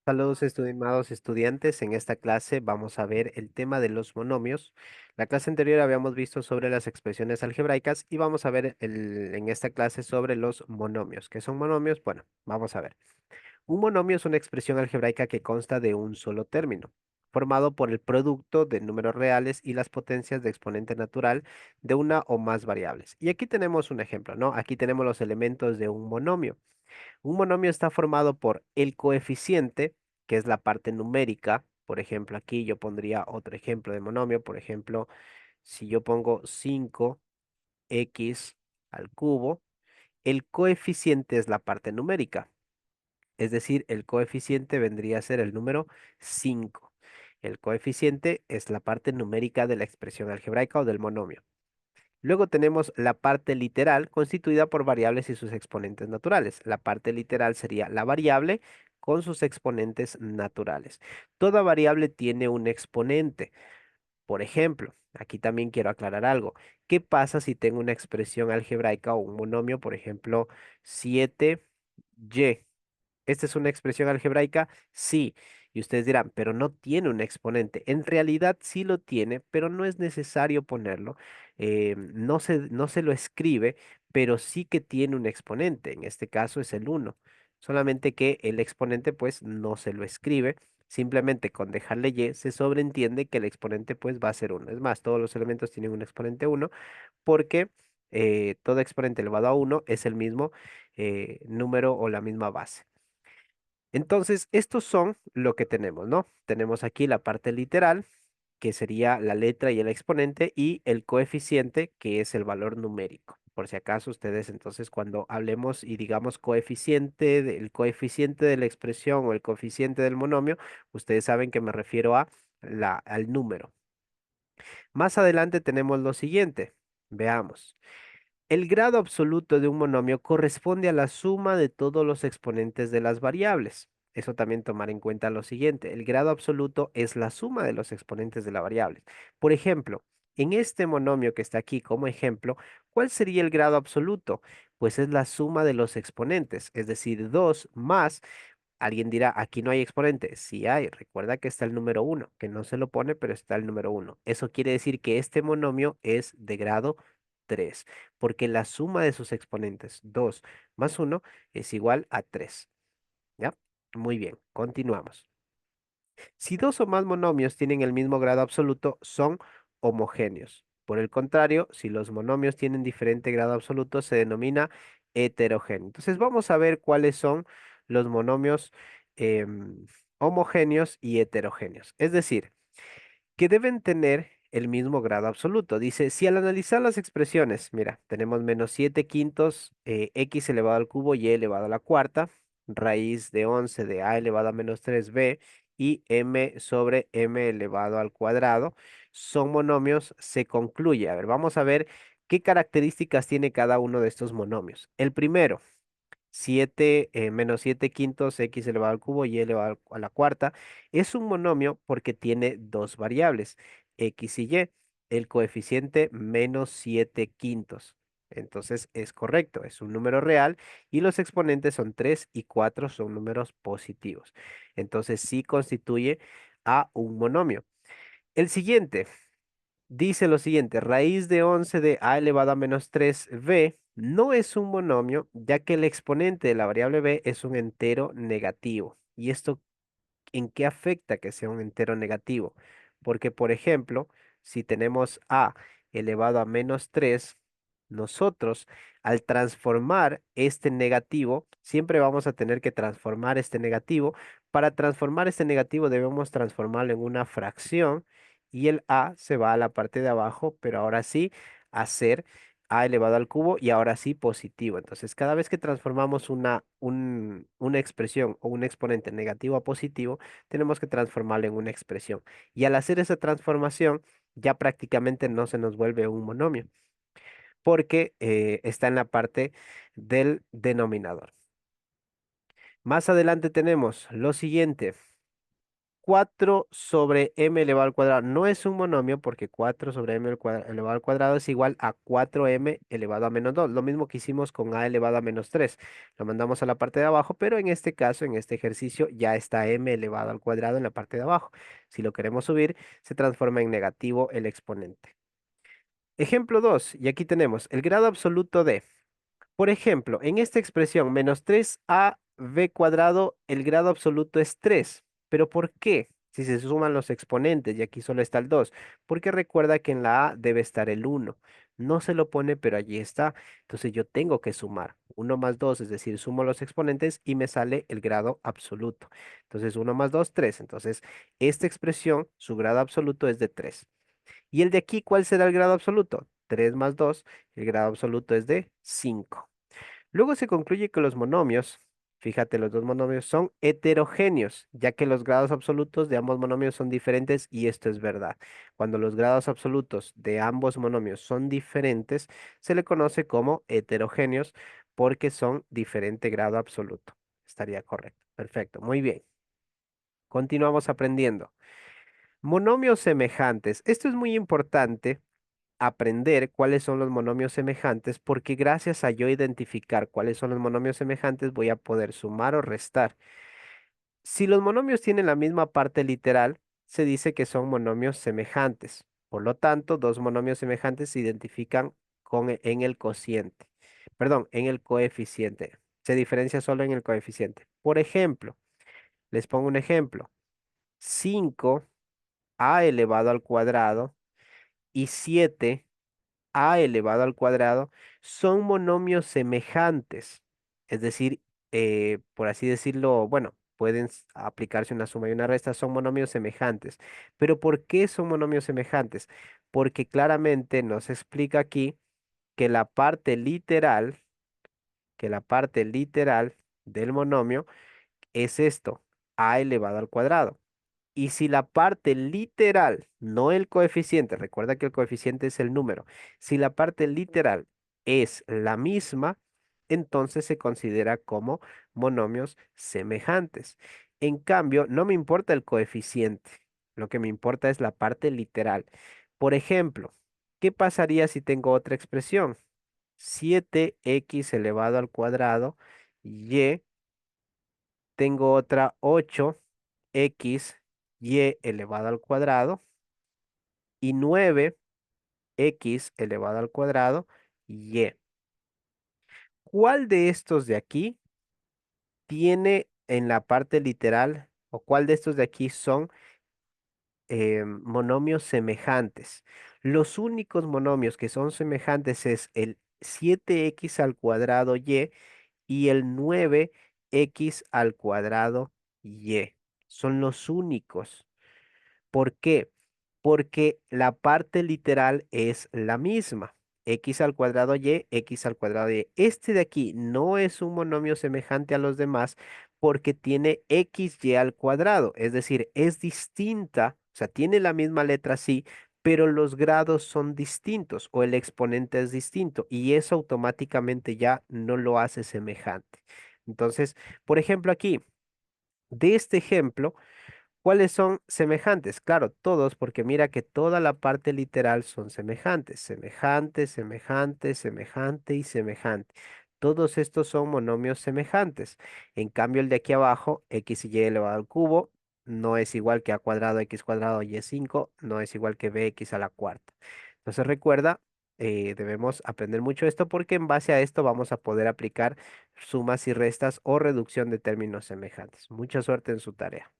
Saludos, estimados estudiantes. En esta clase vamos a ver el tema de los monomios. La clase anterior habíamos visto sobre las expresiones algebraicas y vamos a ver en esta clase sobre los monomios. ¿Qué son monomios? Bueno, vamos a ver. Un monomio es una expresión algebraica que consta de un solo término, formado por el producto de números reales y las potencias de exponente natural de una o más variables. Y aquí tenemos un ejemplo, ¿no? Aquí tenemos los elementos de un monomio. Un monomio está formado por el coeficiente, que es la parte numérica. Por ejemplo, aquí yo pondría otro ejemplo de monomio. Por ejemplo, si yo pongo 5x al cubo, el coeficiente es la parte numérica. Es decir, el coeficiente vendría a ser el número 5. El coeficiente es la parte numérica de la expresión algebraica o del monomio. Luego tenemos la parte literal constituida por variables y sus exponentes naturales. La parte literal sería la variable con sus exponentes naturales. Toda variable tiene un exponente. Por ejemplo, aquí también quiero aclarar algo. ¿Qué pasa si tengo una expresión algebraica o un monomio, por ejemplo, 7y? ¿Esta es una expresión algebraica? Sí. Y ustedes dirán, pero no tiene un exponente. En realidad sí lo tiene, pero no es necesario ponerlo. No se lo escribe, pero sí que tiene un exponente. En este caso es el uno. Solamente que el exponente pues no se lo escribe. Simplemente con dejarle y se sobreentiende que el exponente pues va a ser uno. Es más, todos los elementos tienen un exponente uno porque todo exponente elevado a uno es el mismo número o la misma base. Entonces, estos son lo que tenemos, ¿no? Tenemos aquí la parte literal, que sería la letra y el exponente, y el coeficiente, que es el valor numérico. Por si acaso ustedes, entonces, cuando hablemos y digamos coeficiente, el coeficiente de la expresión o el coeficiente del monomio, ustedes saben que me refiero al número. Más adelante tenemos lo siguiente. Veamos. El grado absoluto de un monomio corresponde a la suma de todos los exponentes de las variables. Eso también tomar en cuenta lo siguiente. El grado absoluto es la suma de los exponentes de la variable. Por ejemplo, en este monomio que está aquí como ejemplo, ¿cuál sería el grado absoluto? Pues es la suma de los exponentes, es decir, 2 más. Alguien dirá, aquí no hay exponente. Sí hay. Recuerda que está el número uno, que no se lo pone, pero está el número uno. Eso quiere decir que este monomio es de grado 3, porque la suma de sus exponentes, 2 más uno, es igual a 3. ¿Ya? Muy bien, continuamos. Si dos o más monomios tienen el mismo grado absoluto, son homogéneos. Por el contrario, si los monomios tienen diferente grado absoluto, se denomina heterogéneo. Entonces vamos a ver cuáles son los monomios homogéneos y heterogéneos. Es decir, que deben tener el mismo grado absoluto. Dice, si al analizar las expresiones, mira, tenemos menos 7 quintos, x elevado al cubo y elevado a la cuarta, raíz de 11 de a elevado a menos 3b y m sobre m elevado al cuadrado, son monomios, se concluye. A ver, vamos a ver qué características tiene cada uno de estos monomios. El primero, 7 menos 7 quintos x elevado al cubo y elevado a la cuarta es un monomio porque tiene dos variables, x y y, el coeficiente menos 7 quintos. Entonces es correcto, es un número real y los exponentes son 3 y 4 son números positivos. Entonces sí constituye a un monomio. El siguiente, dice lo siguiente, raíz de 11 de a elevado a menos 3b no es un monomio, ya que el exponente de la variable b es un entero negativo. ¿Y esto en qué afecta que sea un entero negativo? Porque, por ejemplo, si tenemos a elevado a menos 3, nosotros al transformar este negativo, siempre vamos a tener que transformar este negativo. Para transformar este negativo debemos transformarlo en una fracción y el a se va a la parte de abajo, pero ahora sí a ser a elevado al cubo y ahora sí positivo. Entonces, cada vez que transformamos una expresión o un exponente negativo a positivo, tenemos que transformarlo en una expresión. Y al hacer esa transformación, ya prácticamente no se nos vuelve un monomio, porque está en la parte del denominador. Más adelante tenemos lo siguiente. 4 sobre m elevado al cuadrado no es un monomio porque 4 sobre elevado al cuadrado es igual a 4m elevado a menos 2. Lo mismo que hicimos con a elevado a menos 3. Lo mandamos a la parte de abajo, pero en este caso, en este ejercicio, ya está m elevado al cuadrado en la parte de abajo. Si lo queremos subir, se transforma en negativo el exponente. Ejemplo 2, y aquí tenemos el grado absoluto de, por ejemplo, en esta expresión menos 3ab cuadrado, el grado absoluto es 3. ¿Pero por qué? Si se suman los exponentes y aquí solo está el 2. Porque recuerda que en la a debe estar el 1. No se lo pone, pero allí está. Entonces yo tengo que sumar 1 más 2, es decir, sumo los exponentes y me sale el grado absoluto. Entonces 1 más 2, 3. Entonces esta expresión, su grado absoluto es de 3. ¿Y el de aquí cuál será el grado absoluto? 3 más 2, el grado absoluto es de 5. Luego se concluye que los monomios, fíjate, los dos monomios son heterogéneos, ya que los grados absolutos de ambos monomios son diferentes y esto es verdad. Cuando los grados absolutos de ambos monomios son diferentes, se le conoce como heterogéneos porque son diferente grado absoluto. Estaría correcto. Perfecto, muy bien. Continuamos aprendiendo. Monomios semejantes. Esto es muy importante aprender cuáles son los monomios semejantes, porque gracias a yo identificar cuáles son los monomios semejantes, voy a poder sumar o restar. Si los monomios tienen la misma parte literal, se dice que son monomios semejantes. Por lo tanto, dos monomios semejantes se identifican en el cociente. Perdón, en el coeficiente. Se diferencia solo en el coeficiente. Por ejemplo, les pongo un ejemplo. 5a elevado al cuadrado y 7a elevado al cuadrado son monomios semejantes. Es decir, por así decirlo, bueno, pueden aplicarse una suma y una resta, son monomios semejantes. Pero ¿por qué son monomios semejantes? Porque claramente nos explica aquí que la parte literal del monomio es esto, a elevado al cuadrado. Y si la parte literal, no el coeficiente, recuerda que el coeficiente es el número, si la parte literal es la misma, entonces se considera como monomios semejantes. En cambio, no me importa el coeficiente, lo que me importa es la parte literal. Por ejemplo, ¿qué pasaría si tengo otra expresión? 7x elevado al cuadrado y tengo otra 8x y elevado al cuadrado y 9x elevado al cuadrado y. ¿Cuál de estos de aquí tiene en la parte literal o cuál de estos de aquí son monomios semejantes? Los únicos monomios que son semejantes es el 7x al cuadrado y el 9x al cuadrado y. Son los únicos. ¿Por qué? Porque la parte literal es la misma. X al cuadrado y, x al cuadrado y. Este de aquí no es un monomio semejante a los demás porque tiene xy al cuadrado. Es decir, es distinta, o sea, tiene la misma letra sí, pero los grados son distintos o el exponente es distinto y eso automáticamente ya no lo hace semejante. Entonces, por ejemplo, aquí, de este ejemplo, ¿cuáles son semejantes? Claro, todos, porque mira que toda la parte literal son semejantes. Semejante, semejante, semejante y semejante. Todos estos son monomios semejantes. En cambio, el de aquí abajo, x y y elevado al cubo, no es igual que a cuadrado x cuadrado y es 5, no es igual que bx a la cuarta. Entonces recuerda, debemos aprender mucho esto porque en base a esto vamos a poder aplicar sumas y restas o reducción de términos semejantes. Mucha suerte en su tarea.